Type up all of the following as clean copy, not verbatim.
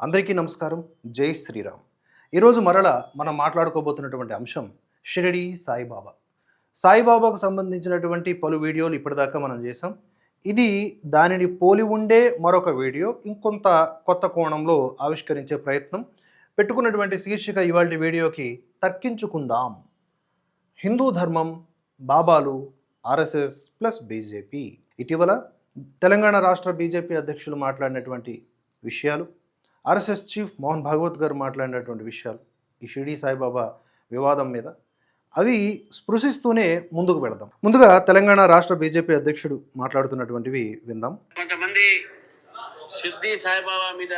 అందరికీ నమస్కారం. జై శ్రీరామ్. ఈరోజు మరలా మనం మాట్లాడుకోబోతున్నటువంటి అంశం షిరిడి సాయిబాబా. సాయిబాబాకు సంబంధించినటువంటి పలు వీడియోలు ఇప్పటిదాకా మనం చేసాం. ఇది దానిని పోలి ఉండే మరొక వీడియో ఇంకొంత కొత్త కోణంలో ఆవిష్కరించే ప్రయత్నం. పెట్టుకున్నటువంటి శీర్షిక ఇవాల్టి వీడియోకి తర్కించుకుందాం. హిందూ ధర్మం, బాబాలు, ఆర్ఎస్ఎస్ ప్లస్ బీజేపీ. ఇటీవల తెలంగాణ రాష్ట్ర బీజేపీ అధ్యక్షులు మాట్లాడినటువంటి విషయాలు, ఆర్ఎస్ఎస్ చీఫ్ మోహన్ భాగవత్ గారు మాట్లాడినటువంటి విషయాలు, ఈ షిరిడి సాయిబాబా వివాదం మీద అవి స్పృశిస్తూనే ముందుకు వెళదాం. ముందుగా తెలంగాణ రాష్ట్ర బీజేపీ అధ్యక్షుడు మాట్లాడుతున్నటువంటివి విందాం. కొంతమంది షిరిడి సాయిబాబా మీద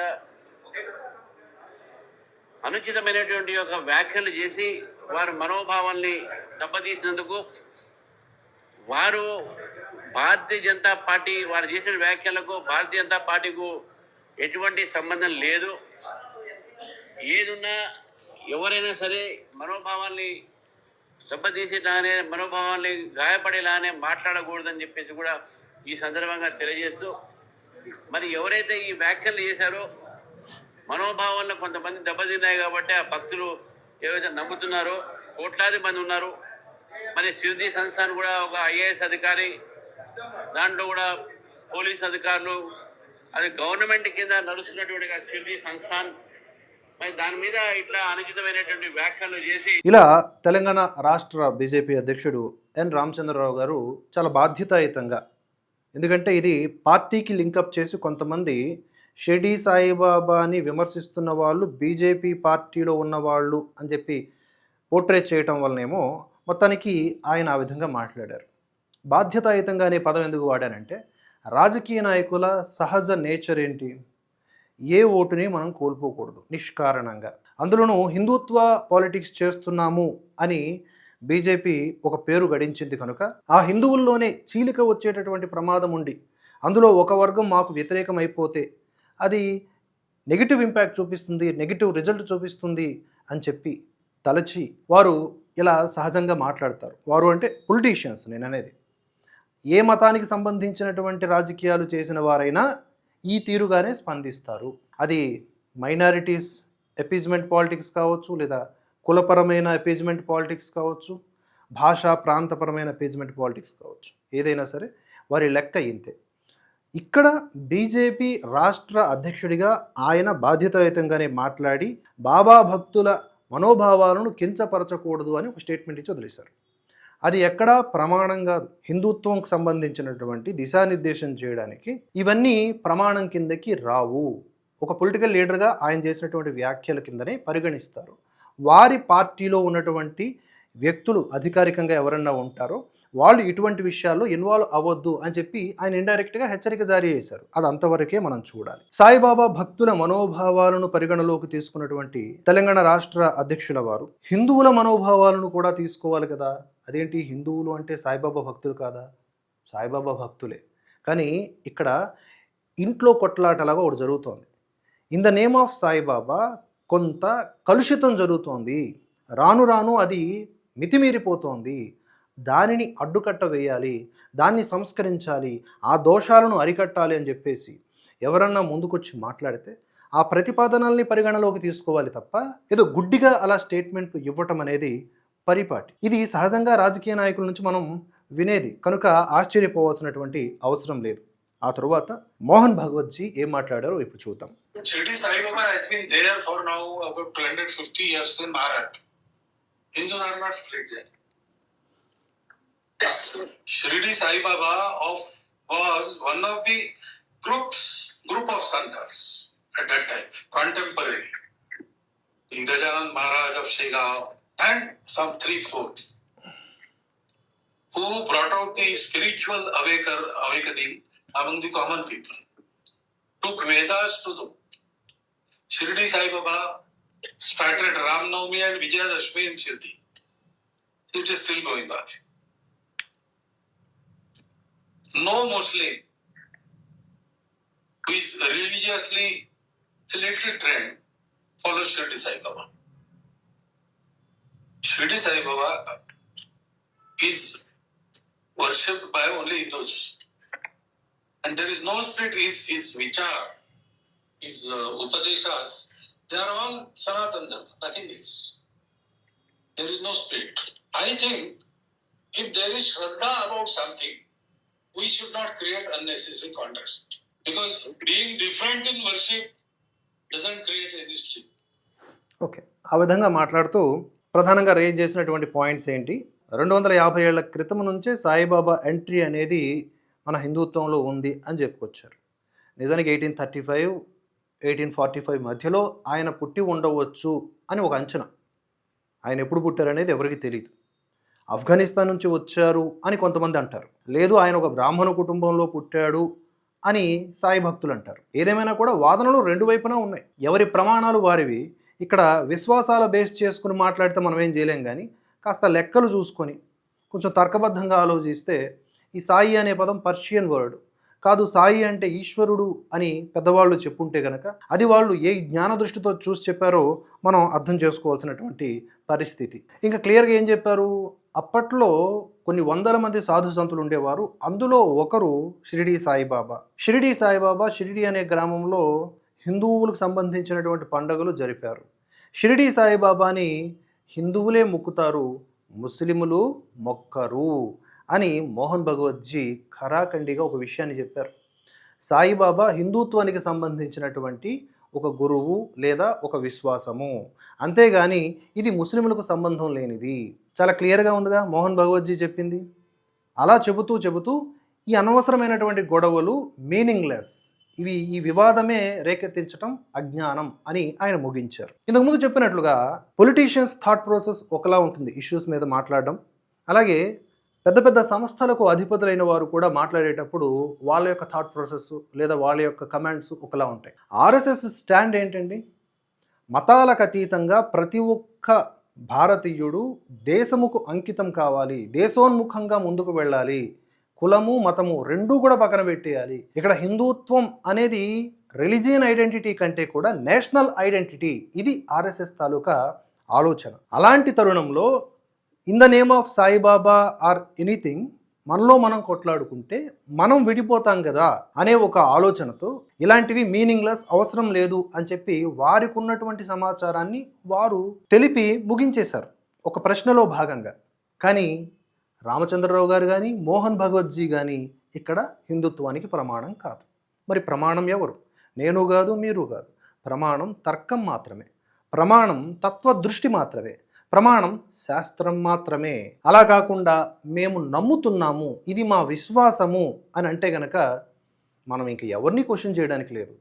అనుచితమైనటువంటి ఒక వ్యాఖ్యలు చేసి వారి మనోభావాల్ని దెబ్బతీసినందుకు వారు భారతీయ జనతా పార్టీ వారు చేసిన వ్యాఖ్యలకు భారతీయ జనతా పార్టీకు ఎటువంటి సంబంధం లేదు. ఏదున్నా ఎవరైనా సరే మనోభావాల్ని దెబ్బతీసేలానే మనోభావాల్ని గాయపడేలానే మాట్లాడకూడదని చెప్పేసి కూడా ఈ సందర్భంగా తెలియజేస్తూ, మరి ఎవరైతే ఈ వ్యాఖ్యలు చేశారో మనోభావాల్లో కొంతమంది దెబ్బతిన్నాయి కాబట్టి ఆ భక్తులు ఏవైతే నమ్ముతున్నారో కోట్లాది మంది ఉన్నారు. మరి షిరిడి సంస్థాన్ కూడా ఒక ఐఏఎస్ అధికారి, దాంట్లో కూడా పోలీస్ అధికారులు, అది గవర్నమెంట్ కింద నడుస్తున్నటువంటి షిరిడి సంస్థాన్, మరి దాని మీద ఇట్లా అనుచితమైనటువంటి వ్యాఖ్యలు చేసి ఇలా తెలంగాణ రాష్ట్ర బీజేపీ అధ్యక్షుడు ఎన్ రామచంద్రరావు గారు చాలా బాధ్యతాయుతంగా, ఎందుకంటే ఇది పార్టీకి లింకప్ చేసి కొంతమంది షిరిడి సాయిబాబాని విమర్శిస్తున్న వాళ్ళు బీజేపీ పార్టీలో ఉన్నవాళ్ళు అని చెప్పి పోర్ట్రే చేయటం వల్లనేమో మొత్తానికి ఆయన ఆ విధంగా మాట్లాడారు. బాధ్యతాయుతంగా అనే పదం ఎందుకు వాడానంటే, రాజకీయ నాయకుల సహజ నేచర్ ఏంటి? ఏ ఓటుని మనం కోల్పోకూడదు నిష్కారణంగా. అందులోనూ హిందుత్వ పాలిటిక్స్ చేస్తున్నాము అని బీజేపీ ఒక పేరు గడించింది కనుక ఆ హిందువుల్లోనే చీలిక వచ్చేటటువంటి ప్రమాదం ఉండి అందులో ఒక వర్గం మాకు వ్యతిరేకం అయిపోతే అది నెగిటివ్ ఇంపాక్ట్ చూపిస్తుంది, నెగిటివ్ రిజల్ట్ చూపిస్తుంది అని చెప్పి తలచి వారు ఇలా సహజంగా మాట్లాడతారు. వారు అంటే పొలిటీషియన్స్ నేను అనేది. ఏ మతానికి సంబంధించినటువంటి రాజకీయాలు చేసిన వారైనా ఈ తీరుగానే స్పందిస్తారు. అది మైనారిటీస్ అపీజ్మెంట్ పాలిటిక్స్ కావచ్చు, లేదా కులపరమైన అపీజ్మెంట్ పాలిటిక్స్ కావచ్చు, భాషా ప్రాంతపరమైన అపీజ్మెంట్ పాలిటిక్స్ కావచ్చు, ఏదైనా సరే వారి లెక్క ఇంతే. ఇక్కడ బీజేపీ రాష్ట్ర అధ్యక్షుడిగా ఆయన బాధ్యతాయుతంగానే మాట్లాడి బాబా భక్తుల మనోభావాలను కించపరచకూడదు అని ఒక స్టేట్మెంట్ ఇచ్చి వదిలేశారు. అది ఎక్కడా ప్రమాణం కాదు. హిందుత్వంకు సంబంధించినటువంటి దిశానిర్దేశం చేయడానికి ఇవన్నీ ప్రమాణం కిందకి రావు. ఒక పొలిటికల్ లీడర్గా ఆయన చేసినటువంటి వ్యాఖ్యల కిందనే పరిగణిస్తారు. వారి పార్టీలో ఉన్నటువంటి వ్యక్తులు అధికారికంగా ఎవరన్నా ఉంటారో వాళ్ళు ఇటువంటి విషయాల్లో ఇన్వాల్వ్ అవ్వద్దు అని చెప్పి ఆయన ఇండైరెక్ట్గా హెచ్చరిక జారీ చేశారు. అది అంతవరకే మనం చూడాలి. సాయిబాబా భక్తుల మనోభావాలను పరిగణలోకి తీసుకున్నటువంటి తెలంగాణ రాష్ట్ర అధ్యక్షుల వారు హిందువుల మనోభావాలను కూడా తీసుకోవాలి కదా. అదేంటి, హిందువులు అంటే సాయిబాబా భక్తులు కాదా? సాయిబాబా భక్తులే. కానీ ఇక్కడ ఇంట్లో కొట్లాటలాగా ఒకటి జరుగుతోంది. In the name of Saibaba కొంత కలుషితం జరుగుతోంది. రాను రాను అది మితిమీరిపోతోంది. దానిని అడ్డుకట్ట వేయాలి, దాన్ని సంస్కరించాలి, ఆ దోషాలను అరికట్టాలి అని చెప్పేసి ఎవరన్నా ముందుకొచ్చి మాట్లాడితే ఆ ప్రతిపాదనల్ని పరిగణలోకి తీసుకోవాలి తప్ప ఏదో గుడ్డిగా అలా స్టేట్మెంట్లు ఇవ్వటం అనేది పరిపాటి. ఇది సహజంగా రాజకీయ నాయకుల నుంచి మనం వినేది కనుక ఆశ్చర్యపోవాల్సినటువంటి అవసరం లేదు. ఆ తరువాత మోహన్ భాగవత్ జీ ఏం మాట్లాడారో ఇప్పుడు చూద్దాం. Shirdi Saibaba has been there for now about 250 years in Maharashtra. Hindus are not split there. Shirdi Sai Baba was one of the group of santas at that time, contemporary. Gajanand Maharaj of Shegaon and some 3/4 who brought out the spiritual awakening among the common people. Took Vedas to them. Shirdi Sai Baba started Ram Navami and Vijayadashmi in Shirdi. It is still going on. No Muslim who is religiously related trend follows Shirdi Sai Baba. Shirdi Sai Baba is worshipped by only Hindus. And there is no split. His vichar, his Upadeshas, they are all Sanatan Dharma, nothing else. There is no split. I think if there is Shraddha about something, we should not create unnecessary contrast. Because being different in worship doesn't create any split. Okay, ఆ విధంగా మాట్లాడుతూ ప్రధానంగా raise చేసినటువంటి points ఏంటి, 250 ఏళ్ల క్రితం నుంచే Saibaba entry అనేది మన హిందుత్వంలో ఉంది అని చెప్పుకొచ్చారు. నిజానికి 1835 1845 మధ్యలో ఆయన పుట్టి ఉండవచ్చు అని ఒక అంచనా. ఆయన ఎప్పుడు పుట్టారనేది ఎవరికి తెలియదు. ఆఫ్ఘనిస్తాన్ నుంచి వచ్చారు అని కొంతమంది అంటారు. లేదు, ఆయన ఒక బ్రాహ్మణ కుటుంబంలో పుట్టాడు అని సాయి భక్తులు అంటారు. ఏదేమైనా కూడా వాదనలు రెండు వైపునా ఉన్నాయి. ఎవరి ప్రమాణాలు వారివి. ఇక్కడ విశ్వాసాల బేస్ చేసుకుని మాట్లాడితే మనం ఏం చేయలేం, కానీ కాస్త లెక్కలు చూసుకొని కొంచెం తర్కబద్ధంగా ఆలోచిస్తే ఈ సాయి అనే పదం పర్షియన్ వర్డ్ కాదు, సాయి అంటే ఈశ్వరుడు అని పెద్దవాళ్ళు చెప్పుంటే కనుక అది వాళ్ళు ఏ జ్ఞాన దృష్టితో చూసి చెప్పారో మనం అర్థం చేసుకోవాల్సినటువంటి పరిస్థితి. ఇంకా క్లియర్గా ఏం చెప్పారు, అప్పట్లో కొన్ని వందల మంది సాధు సంతులు ఉండేవారు. అందులో ఒకరు షిరిడీ సాయిబాబా. షిరిడీ సాయిబాబా షిరిడీ అనే గ్రామంలో హిందువులకు సంబంధించినటువంటి పండుగలు జరిపారు. షిరిడీ సాయిబాబాని హిందువులే మొక్కుతారు, ముస్లిములు మొక్కరు అని మోహన్ భగవత్జీ ఖరాఖండిగా ఒక విషయాన్ని చెప్పారు. సాయిబాబా హిందుత్వానికి సంబంధించినటువంటి ఒక గురువు లేదా ఒక విశ్వాసము, అంతేగాని ఇది ముస్లింలకు సంబంధం లేనిది. చాలా క్లియర్గా ఉందిగా మోహన్ భగవత్జీ చెప్పింది. అలా చెబుతూ ఈ అనవసరమైనటువంటి గొడవలు మీనింగ్లెస్, ఈ వివాదమే రేకెత్తించటం అజ్ఞానం అని ఆయన ముగించారు. ఇంతకుముందు చెప్పినట్లుగా పొలిటీషియన్స్ థాట్ ప్రాసెస్ ఒకలా ఉంటుంది ఇష్యూస్ మీద మాట్లాడడం. అలాగే పెద్ద పెద్ద సంస్థలకు అధిపతులైన వారు కూడా మాట్లాడేటప్పుడు వాళ్ళ యొక్క థాట్ ప్రాసెస్ లేదా వాళ్ళ యొక్క కమెంట్స్ ఒకలా ఉంటాయి. ఆర్ఎస్ఎస్ స్టాండ్ ఏంటండి, మతాలకు అతీతంగా ప్రతి ఒక్క భారతీయుడు దేశముకు అంకితం కావాలి, దేశోన్ముఖంగా ముందుకు వెళ్ళాలి, కులము మతము రెండూ కూడా పక్కన పెట్టేయాలి. ఇక్కడ హిందుత్వం అనేది రిలీజియన్ ఐడెంటిటీ కంటే కూడా నేషనల్ ఐడెంటిటీ, ఇది ఆర్ఎస్ఎస్ తాలూకా ఆలోచన. అలాంటి తరుణంలో in the name of Saibaba or anything మనలో మనం కొట్లాడుకుంటే మనం విడిపోతాం కదా అనే ఒక ఆలోచనతో ఇలాంటివి మీనింగ్లెస్, అవసరం లేదు అని చెప్పి వారికి ఉన్నటువంటి సమాచారాన్ని వారు తెలిపి ముగించేశారు ఒక ప్రశ్నలో భాగంగా. కానీ రామచంద్రరావు గారు కానీ మోహన్ భగవత్జీ కానీ ఇక్కడ హిందుత్వానికి ప్రమాణం కాదు. మరి ప్రమాణం ఎవరు? నేను కాదు, మీరు కాదు. ప్రమాణం తర్కం మాత్రమే, ప్రమాణం తత్వదృష్టి మాత్రమే, ప్రమాణం శాస్త్రం మాత్రమే. అలా కాకుండా మేము నమ్ముతున్నాము, ఇది మా విశ్వాసము అని అంటే గనక మనం ఇంక ఎవరిని క్వశ్చన్ చేయడానికి లేదు.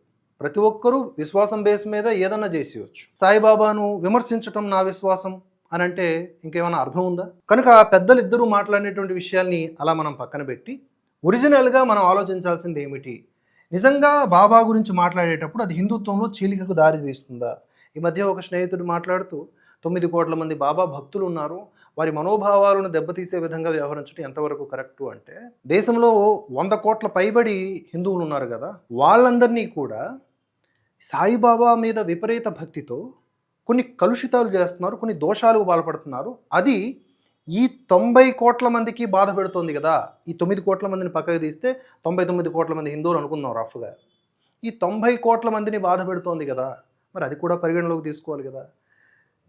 ప్రతి ఒక్కరూ విశ్వాసం బేస్ మీద ఏదన్నా చేసేయచ్చు. సాయిబాబాను విమర్శించటం నా విశ్వాసం అని అంటే ఇంకేమైనా అర్థం ఉందా? కనుక పెద్దలు ఇద్దరూ మాట్లాడినటువంటి విషయాల్ని అలా మనం పక్కన పెట్టి ఒరిజినల్గా మనం ఆలోచించాల్సింది ఏమిటి, నిజంగా బాబా గురించి మాట్లాడేటప్పుడు అది హిందుత్వంలో చీలికకు దారి తీస్తుందా? ఈ మధ్య ఒక స్నేహితుడు మాట్లాడుతూ 9 కోట్ల మంది బాబా భక్తులు ఉన్నారు, వారి మనోభావాలను దెబ్బతీసే విధంగా వ్యవహరించడం ఎంతవరకు కరెక్టు అంటే, దేశంలో 100 కోట్ల పైబడి హిందువులు ఉన్నారు కదా, వాళ్ళందరినీ కూడా సాయిబాబా మీద విపరీత భక్తితో కొన్ని కలుషితాలు చేస్తున్నారు, కొన్ని దోషాలకు పాల్పడుతున్నారు. అది ఈ 90 కోట్ల మందికి బాధ పెడుతోంది కదా. ఈ 9 కోట్ల మందిని పక్కకు తీస్తే 99 కోట్ల మంది హిందువులు అనుకుందాం రఫ్గా. ఈ 90 కోట్ల మందిని బాధ పెడుతోంది కదా, మరి అది కూడా పరిగణలోకి తీసుకోవాలి కదా.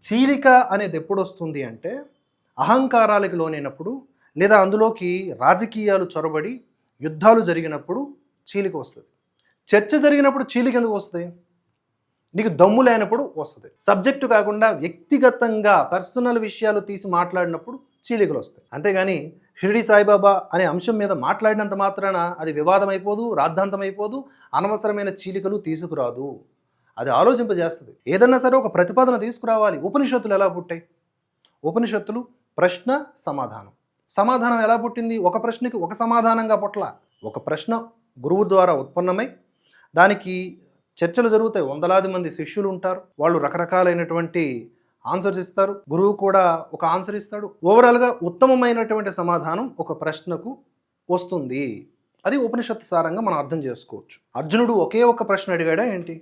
చీలిక అనేది ఎప్పుడు వస్తుంది అంటే అహంకారాలకు లోనైనప్పుడు, లేదా అందులోకి రాజకీయాలు చొరబడి యుద్ధాలు జరిగినప్పుడు చీలిక వస్తుంది. చర్చ జరిగినప్పుడు చీలిక ఎందుకు వస్తుంది? నీకు దమ్ము లేనప్పుడు వస్తుంది. సబ్జెక్టు కాకుండా వ్యక్తిగతంగా పర్సనల్ విషయాలు తీసి మాట్లాడినప్పుడు చీలికలు వస్తాయి. అంతేగాని షిరిడి సాయిబాబా అనే అంశం మీద మాట్లాడినంత మాత్రాన అది వివాదం అయిపోదు, రాద్ధాంతం అయిపోదు, అనవసరమైన చీలికలు తీసుకురాదు. అది ఆలోచింపజేస్తుంది. ఏదన్నా సరే ఒక ప్రతిపాదన తీసుకురావాలి. ఉపనిషత్తులు ఎలా పుట్టాయి? ఉపనిషత్తులు ప్రశ్న సమాధానం. సమాధానం ఎలా పుట్టింది? ఒక ప్రశ్నకి ఒక సమాధానంగా పుట్ల. ఒక ప్రశ్న గురువు ద్వారా ఉత్పన్నమై దానికి చర్చలు జరుగుతాయి. వందలాది మంది శిష్యులు ఉంటారు, వాళ్ళు రకరకాలైనటువంటి ఆన్సర్స్ ఇస్తారు, గురువు కూడా ఒక ఆన్సర్ ఇస్తాడు. ఓవరాల్గా ఉత్తమమైనటువంటి సమాధానం ఒక ప్రశ్నకు వస్తుంది. అది ఉపనిషత్తు సారంగా మనం అర్థం చేసుకోవచ్చు. అర్జునుడు ఒకే ఒక ప్రశ్న అడిగాడా ఏంటి?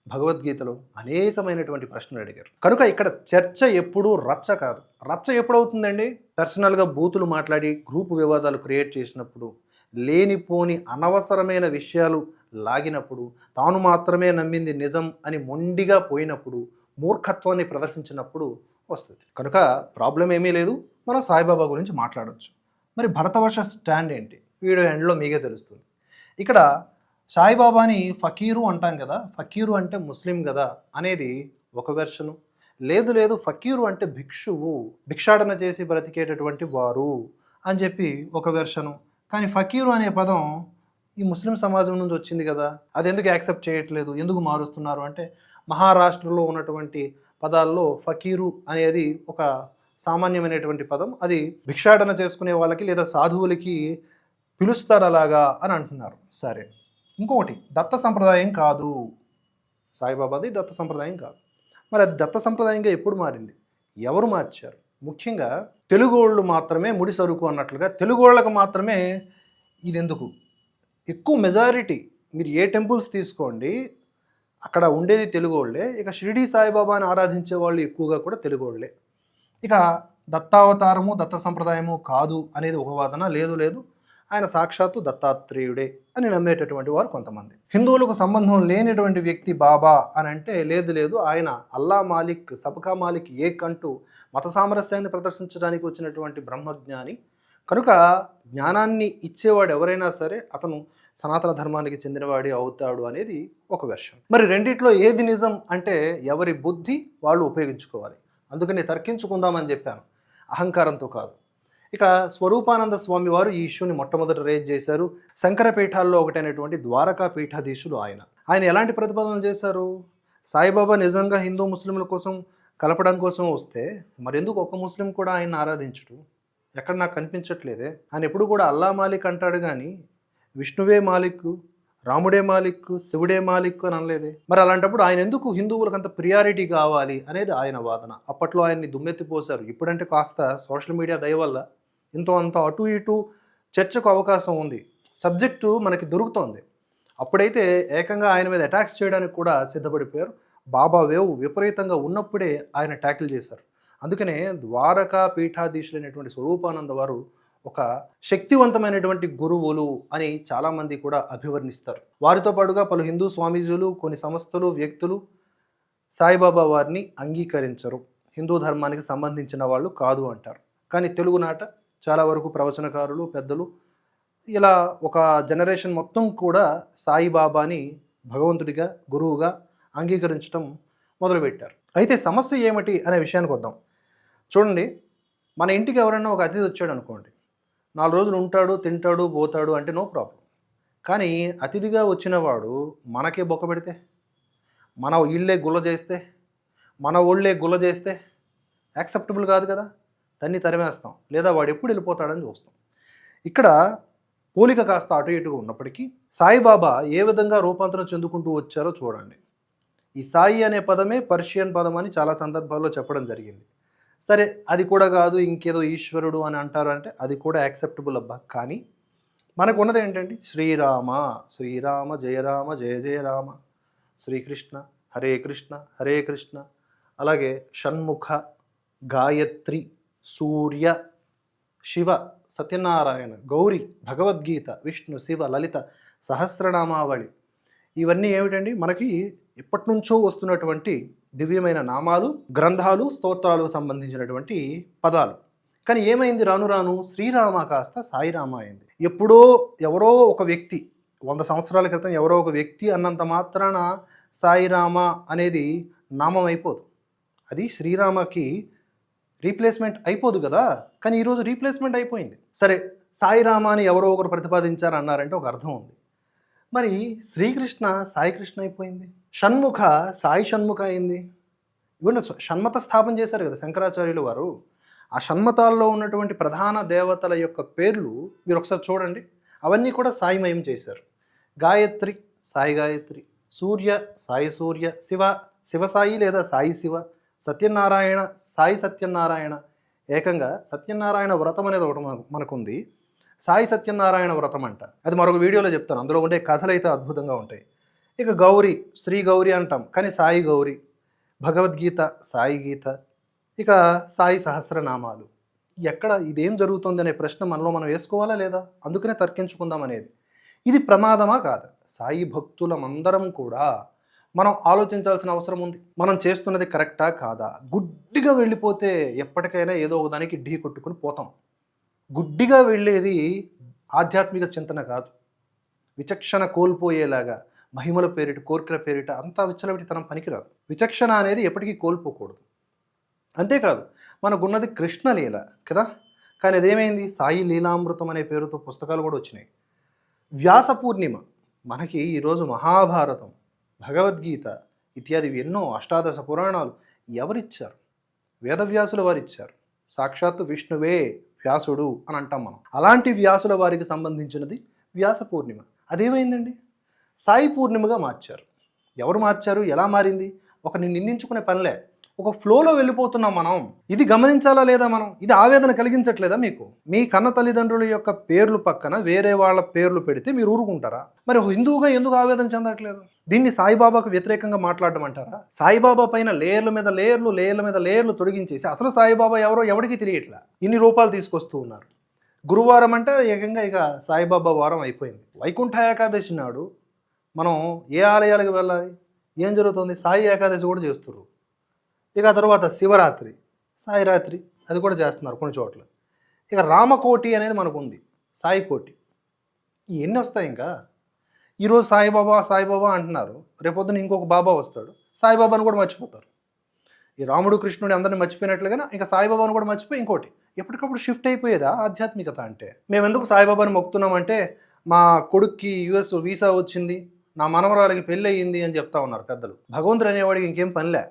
భగవద్గీతలో అనేకమైనటువంటి ప్రశ్నలు అడిగారు. కనుక ఇక్కడ చర్చ ఎప్పుడూ రచ్చ కాదు. రచ్చ ఎప్పుడవుతుందండి? పర్సనల్గా బూతులు మాట్లాడి గ్రూపు వివాదాలు క్రియేట్ చేసినప్పుడు, లేనిపోని అనవసరమైన విషయాలు లాగినప్పుడు, తాను మాత్రమే నమ్మింది నిజం అని మొండిగా పోయినప్పుడు, మూర్ఖత్వాన్ని ప్రదర్శించినప్పుడు వస్తుంది. కనుక ప్రాబ్లం ఏమీ లేదు, మనం సాయిబాబా గురించి మాట్లాడవచ్చు. మరి భరతవర్ష స్టాండ్ ఏంటి? వీడియో ఎండ్లో మీకే తెలుస్తుంది. ఇక్కడ సాయిబాబాని ఫకీరు అంటాం కదా, ఫకీరు అంటే ముస్లిం కదా అనేది ఒక వెర్షను. లేదు ఫకీరు అంటే భిక్షువు, భిక్షాటన చేసి బ్రతికేటటువంటి వారు అని చెప్పి ఒక వెర్షను. కానీ ఫకీరు అనే పదం ఈ ముస్లిం సమాజం నుంచి వచ్చింది కదా, అది ఎందుకు యాక్సెప్ట్ చేయట్లేదు, ఎందుకు మారుస్తున్నారు అంటే, మహారాష్ట్రలో ఉన్నటువంటి పదాల్లో ఫకీరు అనేది ఒక సామాన్యమైనటువంటి పదం, అది భిక్షాటన చేసుకునే వాళ్ళకి లేదా సాధువులకి పిలుస్తారు అలాగా అని అంటున్నారు. సరే, ఇంకొకటి దత్త సంప్రదాయం కాదు, సాయిబాబాది దత్త సంప్రదాయం కాదు. మరి అది దత్త సంప్రదాయంగా ఎప్పుడు మారింది, ఎవరు మార్చారు? ముఖ్యంగా తెలుగోళ్ళు మాత్రమే ముడి సరుకు అన్నట్లుగా తెలుగోళ్ళకు మాత్రమే ఇది ఎందుకు? ఎక్కువ మెజారిటీ మీరు ఏ టెంపుల్స్ తీసుకోండి, అక్కడ ఉండేది తెలుగోళ్ళే. ఇక షిరిడి సాయిబాబాని ఆరాధించే వాళ్ళు ఎక్కువగా కూడా తెలుగోళ్ళే. ఇక దత్తావతారము దత్త సంప్రదాయము కాదు అనేది ఒక వాదన. లేదు ఆయన సాక్షాత్తు దత్తాత్రేయుడే అని నమ్మేటటువంటి వారు కొంతమంది. హిందువులకు సంబంధం లేనటువంటి వ్యక్తి బాబా అని అంటే, లేదు ఆయన అల్లా మాలిక్, సబ్కా మాలిక్ ఏక్ అంటూ మత సామరస్యాన్ని ప్రదర్శించడానికి వచ్చినటువంటి బ్రహ్మజ్ఞాని. కనుక జ్ఞానాన్ని ఇచ్చేవాడు ఎవరైనా సరే అతను సనాతన ధర్మానికి చెందినవాడి అవుతాడు అనేది ఒక వెర్షన్. మరి రెండిట్లో ఏది నిజం అంటే, ఎవరి బుద్ధి వాళ్ళు ఉపయోగించుకోవాలి. అందుకని తర్కించుకుందామని చెప్పాను, అహంకారంతో కాదు. ఇక స్వరూపానంద స్వామి వారు ఈ ఇష్యూని మొట్టమొదట రేజ్ చేశారు. శంకర పీఠాల్లో ఒకటైనటువంటి ద్వారకా పీఠాధీశులు ఆయన ఎలాంటి ప్రతిపాదనలు చేశారు? సాయిబాబా నిజంగా హిందూ ముస్లింల కోసం కలపడం కోసం వస్తే మరెందుకు ఒక ముస్లిం కూడా ఆయన ఆరాధించడు? ఎక్కడ నాకు కనిపించట్లేదే. ఆయన ఎప్పుడు కూడా అల్లా మాలిక్ అంటాడు కానీ విష్ణువే మాలిక్, రాముడే మాలిక్, శివుడే మాలిక్ అని అనలేదే. మరి అలాంటప్పుడు ఆయన ఎందుకు హిందువులకు అంత ప్రియారిటీ కావాలి అనేది ఆయన వాదన. అప్పట్లో ఆయన్ని దుమ్మెత్తిపోశారు. ఇప్పుడంటే కాస్త సోషల్ మీడియా దయ వల్ల ఇంతో అంత అటు ఇటు చర్చకు అవకాశం ఉంది, సబ్జెక్టు మనకి దొరుకుతోంది. అప్పుడైతే ఏకంగా ఆయన మీద అటాక్స్ చేయడానికి కూడా సిద్ధపడిపోయారు. బాబా వేవ్ విపరీతంగా ఉన్నప్పుడే ఆయన ట్యాకిల్ చేశారు. అందుకనే ద్వారకా పీఠాధీశులైనటువంటి స్వరూపానంద వారు ఒక శక్తివంతమైనటువంటి గురువులు అని చాలామంది కూడా అభివర్ణిస్తారు. వారితో పాటుగా పలు హిందూ స్వామీజీలు, కొన్ని సంస్థలు, వ్యక్తులు సాయిబాబా వారిని అంగీకరించరు, హిందూ ధర్మానికి సంబంధించిన వాళ్ళు కాదు అంటారు. కానీ తెలుగునాట చాలా వరకు ప్రవచనకారులు, పెద్దలు ఇలా ఒక జనరేషన్ మొత్తం కూడా సాయిబాబాని భగవంతుడిగా, గురువుగా అంగీకరించడం మొదలుపెట్టారు. అయితే సమస్య ఏమిటి అనే విషయానికి వద్దాం. చూడండి, మన ఇంటికి ఎవరైనా ఒక అతిథి వచ్చాడు అనుకోండి, 4 రోజులు ఉంటాడు, తింటాడు, పోతాడు అంటే నో ప్రాబ్లం. కానీ అతిథిగా వచ్చిన వాడు మనకే బొక్క పెడితే, మన ఇళ్ళే గుల్ల చేస్తే, మన ఊళ్ళే గుల్ల చేస్తే యాక్సెప్టబుల్ కాదు కదా. తన్ని తరిమేస్తాం, లేదా వాడు ఎప్పుడు వెళ్ళిపోతాడని చూస్తాం. ఇక్కడ పోలిక కాస్త అటు ఇటుగా ఉన్నప్పటికీ సాయిబాబా ఏ విధంగా రూపాంతరం చెందుకుంటూ వచ్చారో చూడండి. ఈ సాయి అనే పదమే పర్షియన్ పదం అని చాలా సందర్భాల్లో చెప్పడం జరిగింది. సరే, అది కూడా కాదు, ఇంకేదో ఈశ్వరుడు అని అంటారు అంటే అది కూడా యాక్సెప్టబుల్ అబ్బా. కానీ మనకు ఉన్నది ఏంటంటే శ్రీరామ, శ్రీరామ జయ రామ జయ జయ రామ, శ్రీకృష్ణ హరే కృష్ణ హరే కృష్ణ, అలాగే షణ్ముఖ, గాయత్రి, సూర్య, శివ, సత్యనారాయణ, గౌరీ, భగవద్గీత, విష్ణు, శివ, లలిత సహస్రనామావళి. ఇవన్నీ ఏమిటండి? మనకి ఇప్పటి నుంచో వస్తున్నటువంటి దివ్యమైన నామాలు, గ్రంథాలు, స్తోత్రాలకు సంబంధించినటువంటి పదాలు. కానీ ఏమైంది? రాను రాను శ్రీరామ కాస్త సాయిరామ అయింది. ఎప్పుడో ఎవరో ఒక వ్యక్తి, 100 సంవత్సరాల క్రితం ఎవరో ఒక వ్యక్తి అన్నంత మాత్రాన సాయిరామ అనేది నామం అయిపోదు. అది శ్రీరామకి రీప్లేస్మెంట్ అయిపోదు కదా. కానీ ఈరోజు రీప్లేస్మెంట్ అయిపోయింది. సరే, సాయిరామ అని ఎవరో ఒకరు ప్రతిపాదించారు అన్నారంటే ఒక అర్థం ఉంది. మరి శ్రీకృష్ణ సాయి కృష్ణ అయిపోయింది, షణ్ముఖ సాయి షణ్ముఖ అయింది. ఇవన్నీ షణ్మత స్థాపన చేశారు కదా శంకరాచార్యులు వారు. ఆ షణ్మతాల్లో ఉన్నటువంటి ప్రధాన దేవతల యొక్క పేర్లు మీరు ఒకసారి చూడండి, అవన్నీ కూడా సాయిమయం చేశారు. గాయత్రి సాయి గాయత్రి, సూర్య సాయి సూర్య, శివ శివసాయి లేదా సాయి శివ, సత్యనారాయణ సాయి సత్యనారాయణ. ఏకంగా సత్యనారాయణ వ్రతం అనేది ఒకటి మనకుంది, సాయి సత్యనారాయణ వ్రతం అంట. అది మరొక వీడియోలో చెప్తాను, అందులో ఉండే కథలు అయితే అద్భుతంగా ఉంటాయి. ఇక గౌరీ, శ్రీ గౌరీ అంటాం కానీ సాయి గౌరీ, భగవద్గీత సాయి గీత, ఇక సాయి సహస్రనామాలు. ఎక్కడ ఇదేం జరుగుతుంది అనే ప్రశ్న మనలో మనం వేసుకోవాలా లేదా? అందుకనే తర్కించుకుందాం అనేది. ఇది ప్రమాదమా కాదా? సాయి భక్తులమందరం కూడా మనం ఆలోచించాల్సిన అవసరం ఉంది. మనం చేస్తున్నది కరెక్టా కాదా? గుడ్డిగా వెళ్ళిపోతే ఎప్పటికైనా ఏదో ఒక దానికి ఢీ కొట్టుకుని పోతాం. గుడ్డిగా వెళ్ళేది ఆధ్యాత్మిక చింతన కాదు. విచక్షణ కోల్పోయేలాగా మహిమల పేరిట, కోరికల పేరిట అంతా విచ్చలవిడితనం పనికిరాదు. విచక్షణ అనేది ఎప్పటికీ కోల్పోకూడదు. అంతేకాదు మనకున్నది కృష్ణలీల కదా, కానీ అదేమైంది? సాయి లీలామృతం అనే పేరుతో పుస్తకాలు కూడా వచ్చినాయి. వ్యాస పూర్ణిమ, మనకి ఈరోజు మహాభారతం, భగవద్గీత ఇత్యాది ఎన్నో అష్టాదశ పురాణాలు ఎవరిచ్చారు? వేదవ్యాసుల వారిచ్చారు. సాక్షాత్తు విష్ణువే వ్యాసుడు అని అంటాం మనం. అలాంటి వ్యాసుల వారికి సంబంధించినది వ్యాస పూర్ణిమ. అదేమైందండి? సాయి పూర్ణిమగా మార్చారు. ఎవరు మార్చారు? ఎలా మారింది? ఒకరిని నిందించుకునే పనిలే, ఒక ఫ్లోలో వెళ్ళిపోతున్నాం మనం. ఇది గమనించాలా లేదా మనం? ఇది ఆవేదన కలిగించట్లేదా మీకు? మీ కన్న తల్లిదండ్రుల యొక్క పేర్లు పక్కన వేరే వాళ్ళ పేర్లు పెడితే మీరు ఊరుకుంటారా? మరి హిందువుగా ఎందుకు ఆవేదన చెందట్లేదు? దీన్ని సాయిబాబాకు వ్యతిరేకంగా మాట్లాడడం అంటారా? సాయిబాబా పైన లేయర్ల మీద లేయర్లు తొలగించేసి అసలు సాయిబాబా ఎవరో ఎవరికి తెలియట్లా ఇన్ని రూపాయలు తీసుకొస్తూ ఉన్నారు. గురువారం అంటే ఏకంగా ఇక సాయిబాబా వారం అయిపోయింది. వైకుంఠ ఏకాదశి నాడు మనం ఏ ఆలయాలకు వెళ్ళాలి? ఏం జరుగుతుంది? సాయి ఏకాదశి కూడా చేస్తున్నారు. ఇక ఆ తర్వాత శివరాత్రి, సాయి రాత్రి అది కూడా చేస్తున్నారు కొన్ని చోట్ల. ఇక రామకోటి అనేది మనకు ఉంది, సాయి కోటి. ఇవన్నీ వస్తాయి. ఇంకా ఈరోజు సాయిబాబా అంటున్నారు, రేపొద్దున ఇంకొక బాబా వస్తాడు, సాయిబాబాను కూడా మర్చిపోతారు. ఈ రాముడు కృష్ణుడు అందరిని మర్చిపోయినట్లుగా ఇంకా సాయిబాబాను కూడా మర్చిపోయి ఇంకోటి ఎప్పటికప్పుడు షిఫ్ట్ అయిపోయేదా ఆధ్యాత్మికత అంటే? మేము ఎందుకు సాయిబాబాని మొక్కుతున్నామంటే మా కొడుక్కి యుఎస్ వీసా వచ్చింది, నా మనవరాలకి పెళ్ళి అయ్యింది అని చెప్తా ఉన్నారు పెద్దలు. భగవంతుడు అనేవాడికి ఇంకేం పనిలే.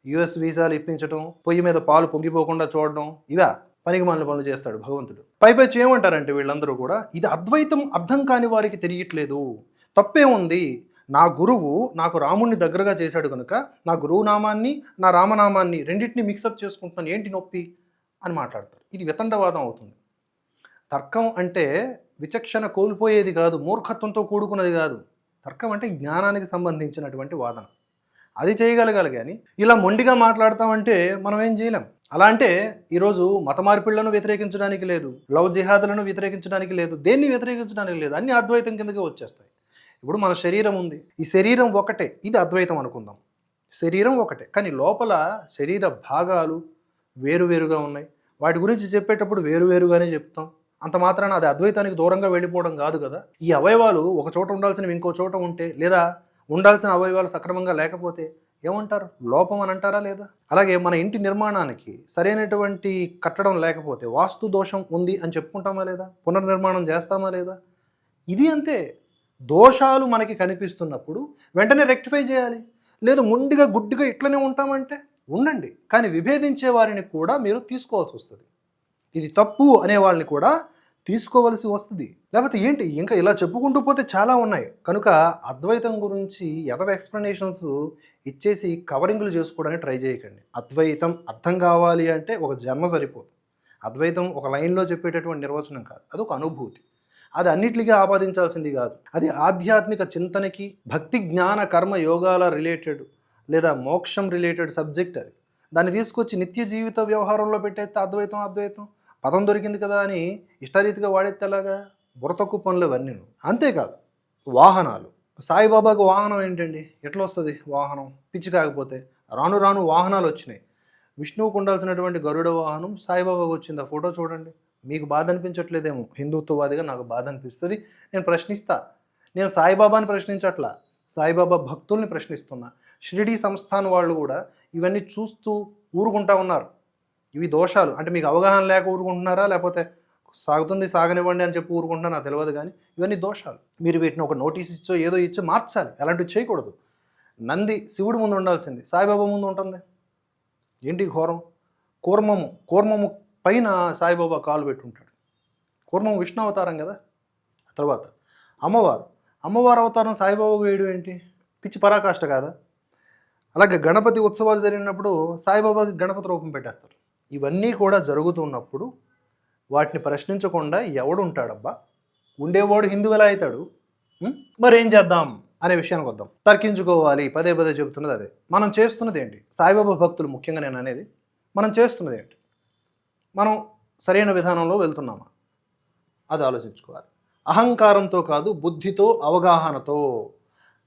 యుఎస్ వీసాలు ఇప్పించడం, పొయ్యి మీద పాలు పొంగిపోకుండా చూడడం, ఇవా పనికి మాలిన పనులు చేస్తాడు భగవంతుడు. పైపైచి ఏమంటారంటే వీళ్ళందరూ కూడా ఇది అద్వైతం అర్థం కాని వారికి తెలియట్లేదు. తప్పే ఉంది. నా గురువు నాకు రాముణ్ణి దగ్గరగా చేశాడు కనుక నా గురువు నామాన్ని నా రామనామాన్ని రెండింటినీ మిక్సప్ చేసుకుంటున్నాను, ఏంటి నొప్పి అని మాట్లాడతారు. ఇది వితండవాదం అవుతుంది. తర్కం అంటే విచక్షణ కోల్పోయేది కాదు, మూర్ఖత్వంతో కూడుకున్నది కాదు. తర్కం అంటే జ్ఞానానికి సంబంధించినటువంటి వాదన. అది చేయగలగాలి. కానీ ఇలా మొండిగా మాట్లాడతామంటే మనం ఏం చేయలేం. అలా అంటే ఈరోజు మత మార్పిళ్లను వ్యతిరేకించడానికి లేదు, లవ్ జిహాదులను వ్యతిరేకించడానికి లేదు, దేన్ని వ్యతిరేకించడానికి లేదు, అన్ని అద్వైతం కిందకే వచ్చేస్తాయి. ఇప్పుడు మన శరీరం ఉంది, ఈ శరీరం ఒకటే, ఇది అద్వైతం అనుకుందాం. శరీరం ఒకటే, కానీ లోపల శరీర భాగాలు వేరువేరుగా ఉన్నాయి. వాటి గురించి చెప్పేటప్పుడు వేరువేరుగానే చెప్తాం. అంత మాత్రాన అది అద్వైతానికి దూరంగా వెళ్ళిపోవడం కాదు కదా. ఈ అవయవాలు ఒక చోట ఉండాల్సినవి ఇంకో చోట ఉంటే, లేదా ఉండాల్సిన అవయవాలు సక్రమంగా లేకపోతే ఏమంటారు? లోపం అని అంటారా లేదా? అలాగే మన ఇంటి నిర్మాణానికి సరైనటువంటి కట్టడం లేకపోతే వాస్తు దోషం ఉంది అని చెప్పుకుంటామా లేదా? పునర్నిర్మాణం చేస్తామా లేదా? ఇది అంతే. దోషాలు మనకి కనిపిస్తున్నప్పుడు వెంటనే రెక్టిఫై చేయాలి. లేదు మొండిగా గుడ్డిగా ఇట్లనే ఉంటామంటే ఉండండి, కానీ విభేదించే వారిని కూడా మీరు తీసుకోవాల్సి వస్తుంది. ఇది తప్పు అనే వాళ్ళని కూడా తీసుకోవలసి వస్తుంది. లేకపోతే ఏంటి, ఇంకా ఇలా చెప్పుకుంటూ పోతే చాలా ఉన్నాయి. కనుక అద్వైతం గురించి ఎదవ ఎక్స్ప్లెనేషన్స్ ఇచ్చేసి కవరింగ్లు చేసుకోవడానికి ట్రై చేయకండి. అద్వైతం అర్థం కావాలి అంటే ఒక జన్మ సరిపోదు. అద్వైతం ఒక లైన్లో చెప్పేటటువంటి నిర్వచనం కాదు, అది ఒక అనుభూతి. అది అన్నిటికీ ఆపాదించాల్సింది కాదు. అది ఆధ్యాత్మిక చింతనకి, భక్తి జ్ఞాన కర్మ యోగాల రిలేటెడ్ లేదా మోక్షం రిలేటెడ్ సబ్జెక్ట్. అది దాన్ని తీసుకొచ్చి నిత్య జీవిత వ్యవహారంలో పెట్టేస్తే అద్వైతం పదం దొరికింది కదా అని ఇష్టారీతిగా వాడేస్తే ఎలాగా? బుర్ర తక్కువ పనులు అవన్నీ. అంతేకాదు వాహనాలు, సాయిబాబాకు వాహనం ఏంటండి? ఎట్లా వస్తుంది వాహనం? పిచ్చి కాకపోతే రాను రాను వాహనాలు వచ్చినాయి. విష్ణువుకు ఉండాల్సినటువంటి గరుడ వాహనం సాయిబాబాకు వచ్చింది. ఆ ఫోటో చూడండి. మీకు బాధ అనిపించట్లేదేమో, హిందుత్వవాదిగా నాకు బాధ అనిపిస్తుంది. నేను ప్రశ్నిస్తా. నేను సాయిబాబాని ప్రశ్నించట్లా, సాయిబాబా భక్తుల్ని ప్రశ్నిస్తున్నా. షిరిడీ సంస్థాన్ వాళ్ళు కూడా ఇవన్నీ చూస్తూ ఊరుకుంటా ఉన్నారు. ఇవి దోషాలు అంటే మీకు అవగాహన లేక ఊరుకుంటున్నారా, లేకపోతే సాగుతుంది సాగనివ్వండి అని చెప్పి ఊరుకుంటున్నా నాకు తెలియదు. కానీ ఇవన్నీ దోషాలు. మీరు వీటిని ఒక నోటీస్ ఇచ్చో ఏదో ఇచ్చో మార్చాలి. అలాంటివి చేయకూడదు. నంది శివుడి ముందు ఉండాల్సింది, సాయిబాబా ముందు ఉంటుంది. ఏంటి ఘోరం? కూర్మము పైన సాయిబాబా కాలు పెట్టుంటాడు. కూర్మము విష్ణు అవతారం కదా. ఆ తర్వాత అమ్మవారు అవతారం సాయిబాబాకు వేయడం ఏంటి? పిచ్చి పరాకాష్ట కాదా? అలాగే గణపతి ఉత్సవాలు జరిగినప్పుడు సాయిబాబాకి గణపతి రూపం పెట్టేస్తారు. ఇవన్నీ కూడా జరుగుతున్నప్పుడు వాటిని ప్రశ్నించకుండా ఎవడు ఉంటాడబ్బా? ఉండేవాడు హిందువు ఎలా అవుతాడు? మరి ఏం చేద్దాం అనే విషయానికి వద్దాం. తర్కించుకోవాలి, పదే చెబుతున్నది అదే. మనం చేస్తున్నది ఏంటి? సాయిబాబా భక్తులు ముఖ్యంగా నేను అనేది, మనం చేస్తున్నది ఏంటి? మనం సరైన విధానంలో వెళ్తున్నామా? అది ఆలోచించుకోవాలి. అహంకారంతో కాదు, బుద్ధితో, అవగాహనతో.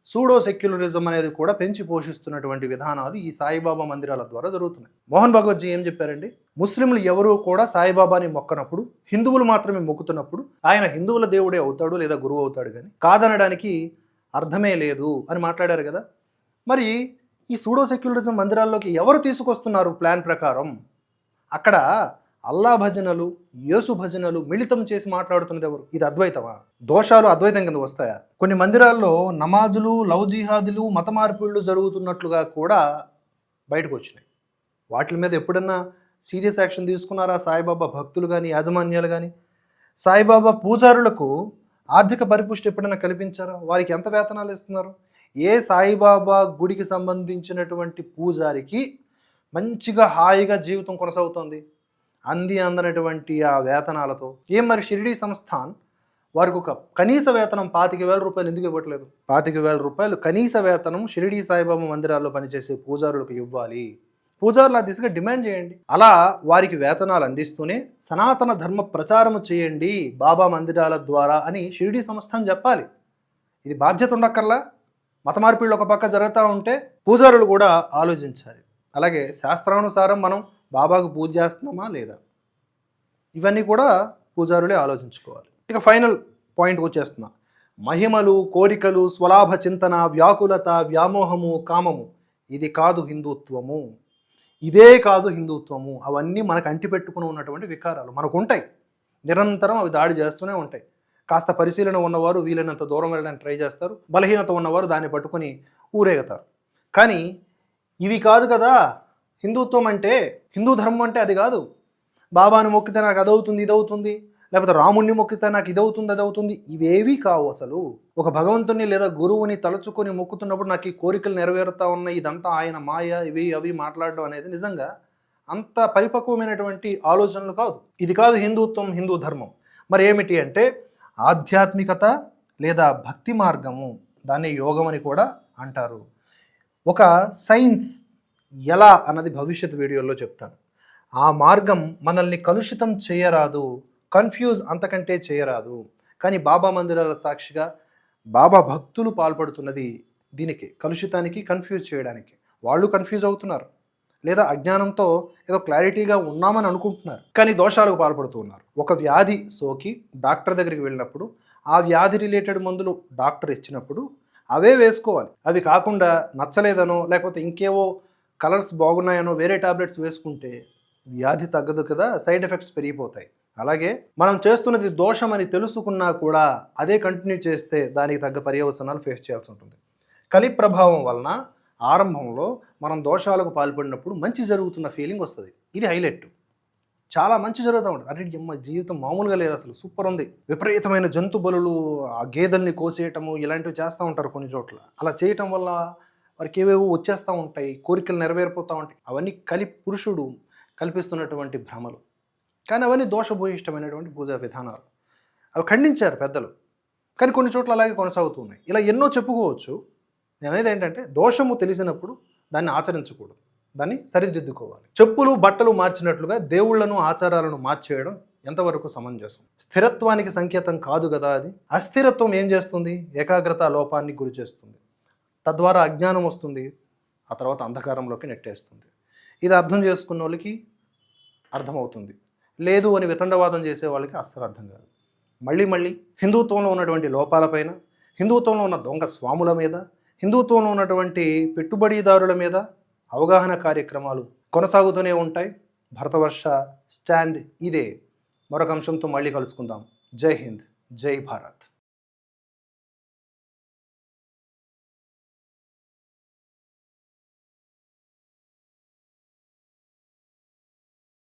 సూడో సెక్యులరిజం అనేది కూడా పెంచి పోషిస్తున్నటువంటి విధానాలు ఈ సాయిబాబా మందిరాల ద్వారా జరుగుతున్నాయి. మోహన్ భగవత్జీ ఏం చెప్పారండి? ముస్లింలు ఎవరూ కూడా సాయిబాబాని మొక్కనప్పుడు, హిందువులు మాత్రమే మొక్కుతున్నప్పుడు ఆయన హిందువుల దేవుడే అవుతాడు లేదా గురువు అవుతాడు, కానీ కాదనడానికి అర్థమే లేదు అని మాట్లాడారు కదా. మరి ఈ సూడో సెక్యులరిజం మందిరాల్లోకి ఎవరు తీసుకొస్తున్నారు ప్లాన్ ప్రకారం? అక్కడ అల్లా భజనలు, యేసు భజనలు మిళితం చేసి మాట్లాడుతున్నది ఎవరు? ఇది అద్వైతమా? దోషాలు అద్వైతం కింద వస్తాయా? కొన్ని మందిరాల్లో నమాజులు, లవ్ జిహాదులు, మత మార్పిళ్ళు జరుగుతున్నట్లుగా కూడా బయటకు వచ్చినాయి. వాటి మీద ఎప్పుడన్నా సీరియస్ యాక్షన్ తీసుకున్నారా సాయిబాబా భక్తులు కానీ, యాజమాన్యాలు కానీ? సాయిబాబా పూజారులకు ఆర్థిక పరిపుష్టి ఎప్పుడైనా కల్పించారా? వారికి ఎంత వేతనాలు ఇస్తున్నారు? ఏ సాయిబాబా గుడికి సంబంధించినటువంటి పూజారికి మంచిగా హాయిగా జీవితం కొనసాగుతోంది అందనటువంటి ఆ వేతనాలతో? ఏం మరి షిరిడీ సంస్థాన్ వారికి ఒక కనీస వేతనం 25,000 రూపాయలు ఎందుకు ఇవ్వట్లేదు? 25,000 రూపాయలు కనీస వేతనం షిరిడీ సాయిబాబా మందిరాల్లో పనిచేసే పూజారులకు ఇవ్వాలి. పూజారులు ఆ దిశగా డిమాండ్ చేయండి. అలా వారికి వేతనాలు అందిస్తూనే సనాతన ధర్మ ప్రచారం చేయండి బాబా మందిరాల ద్వారా అని షిరిడీ సంస్థాన్ చెప్పాలి. ఇది బాధ్యత ఉండక్కర్లా. మత మార్పిళ్ళు ఒక పక్క జరుగుతూ ఉంటే పూజారులు కూడా ఆలోచించాలి. అలాగే శాస్త్రానుసారం మనం బాబాకు పూజ చేస్తున్నామా లేదా, ఇవన్నీ కూడా పూజారులే ఆలోచించుకోవాలి. ఇక ఫైనల్ పాయింట్కి వచ్చేస్తున్నా. మహిమలు, కోరికలు, స్వలాభ చింతన, వ్యాకులత, వ్యామోహము, కామము, ఇది కాదు హిందుత్వము. ఇదే కాదు హిందుత్వము. అవన్నీ మనకు అంటిపెట్టుకుని ఉన్నటువంటి వికారాలు మనకు ఉంటాయి. నిరంతరం అవి దాడి చేస్తూనే ఉంటాయి. కాస్త పరిశీలన ఉన్నవారు వీలైనంత దూరం వెళ్ళడానికి ట్రై చేస్తారు. బలహీనత ఉన్నవారు దాన్ని పట్టుకొని ఊరేగుతారు. కానీ ఇవి కాదు కదా హిందుత్వం అంటే. హిందూ ధర్మం అంటే అది కాదు. బాబాను మొక్కితే నాకు అదవుతుంది ఇదవుతుంది, లేకపోతే రాముణ్ణి మొక్కితే నాకు ఇదవుతుంది అదవుతుంది, ఇవేవి కావు అసలు. ఒక భగవంతుని లేదా గురువుని తలుచుకొని మొక్కుతున్నప్పుడు నాకు ఈ కోరికలు నెరవేరుతా ఉన్నాయి, ఇదంతా ఆయన మాయ, ఇవి అవి మాట్లాడడం అనేది నిజంగా అంత పరిపక్వమైనటువంటి ఆలోచనలు కాదు. ఇది కాదు హిందుత్వం, హిందూ ధర్మం. మరి ఏమిటి అంటే ఆధ్యాత్మికత లేదా భక్తి మార్గము. దాన్ని యోగం అని కూడా అంటారు. ఒక సైన్స్ ఎలా అన్నది భవిష్యత్ వీడియోలో చెప్తాను. ఆ మార్గం మనల్ని కలుషితం చేయరాదు, కన్ఫ్యూజ్ అంతకంటే చేయరాదు. కానీ బాబా మందిరాల సాక్షిగా బాబా భక్తులు పాల్పడుతున్నది దీనికి, కలుషితానికి, కన్ఫ్యూజ్ చేయడానికి. వాళ్ళు కన్ఫ్యూజ్ అవుతున్నారు లేదా అజ్ఞానంతో ఏదో క్లారిటీగా ఉన్నామని అనుకుంటున్నారు, కానీ దోషాలకు పాల్పడుతూ ఉన్నారు. ఒక వ్యాధి సోకి డాక్టర్ దగ్గరికి వెళ్ళినప్పుడు ఆ వ్యాధి రిలేటెడ్ మందులు డాక్టర్ ఇచ్చినప్పుడు అవే వేసుకోవాలి. అవి కాకుండా నచ్చలేదనో లేకపోతే ఇంకేవో కలర్స్ బాగున్నాయనో వేరే టాబ్లెట్స్ వేసుకుంటే వ్యాధి తగ్గదు కదా, సైడ్ ఎఫెక్ట్స్ పెరిగిపోతాయి. అలాగే మనం చేస్తున్నది దోషం అని తెలుసుకున్నా కూడా అదే కంటిన్యూ చేస్తే దానికి తగ్గ పర్యవసనాలు ఫేస్ చేయాల్సి ఉంటుంది. కలి ప్రభావం వలన ఆరంభంలో మనం దోషాలకు పాల్పడినప్పుడు మంచి జరుగుతున్న ఫీలింగ్ వస్తుంది. ఇది హైలైట్. చాలా మంచి జరుగుతూ ఉంటుంది. అరే అమ్మ జీవితం మామూలుగా లేదు అసలు, సూపర్ ఉంది. విపరీతమైన జంతు బలులు, ఆ గేదెల్ని కోసేయటము ఇలాంటివి చేస్తూ ఉంటారు కొన్ని చోట్ల. అలా చేయటం వల్ల వారికి ఏవేవో వచ్చేస్తూ ఉంటాయి, కోరికలు నెరవేరిపోతూ ఉంటాయి. అవన్నీ పురుషుడు కల్పిస్తున్నటువంటి భ్రమలు. కానీ అవన్నీ దోషభూయిష్టమైనటువంటి పూజా విధానాలు. అవి ఖండించారు పెద్దలు. కానీ కొన్ని చోట్ల అలాగే కొనసాగుతూ ఉన్నాయి. ఇలా ఎన్నో చెప్పుకోవచ్చు. నేను అనేది ఏంటంటే దోషము తెలిసినప్పుడు దాన్ని ఆచరించకూడదు, దాన్ని సరిదిద్దుకోవాలి. చెప్పులు బట్టలు మార్చినట్లుగా దేవుళ్లను ఆచారాలను మార్చేయడం ఎంతవరకు సమంజసం? స్థిరత్వానికి సంకేతం కాదు కదా అది. అస్థిరత్వం ఏం చేస్తుంది? ఏకాగ్రత లోపాన్ని గురి చేస్తుంది. తద్వారా అజ్ఞానం వస్తుంది, ఆ తర్వాత అంధకారంలోకి నెట్టేస్తుంది. ఇది అర్థం చేసుకున్న వాళ్ళకి అర్థమవుతుంది, లేదు అని వితండవాదం చేసే వాళ్ళకి అస్సలు అర్థం కాదు. మళ్ళీ హిందుత్వంలో ఉన్నటువంటి లోపాలపైన, హిందుత్వంలో ఉన్న దొంగ స్వాముల మీద, హిందుత్వంలో ఉన్నటువంటి పెట్టుబడిదారుల మీద అవగాహన కార్యక్రమాలు కొనసాగుతూనే ఉంటాయి. భరతవర్ష స్టాండ్ ఇదే. మరొక అంశంతో మళ్ళీ కలుసుకుందాం. జై హింద్, జై భారత్.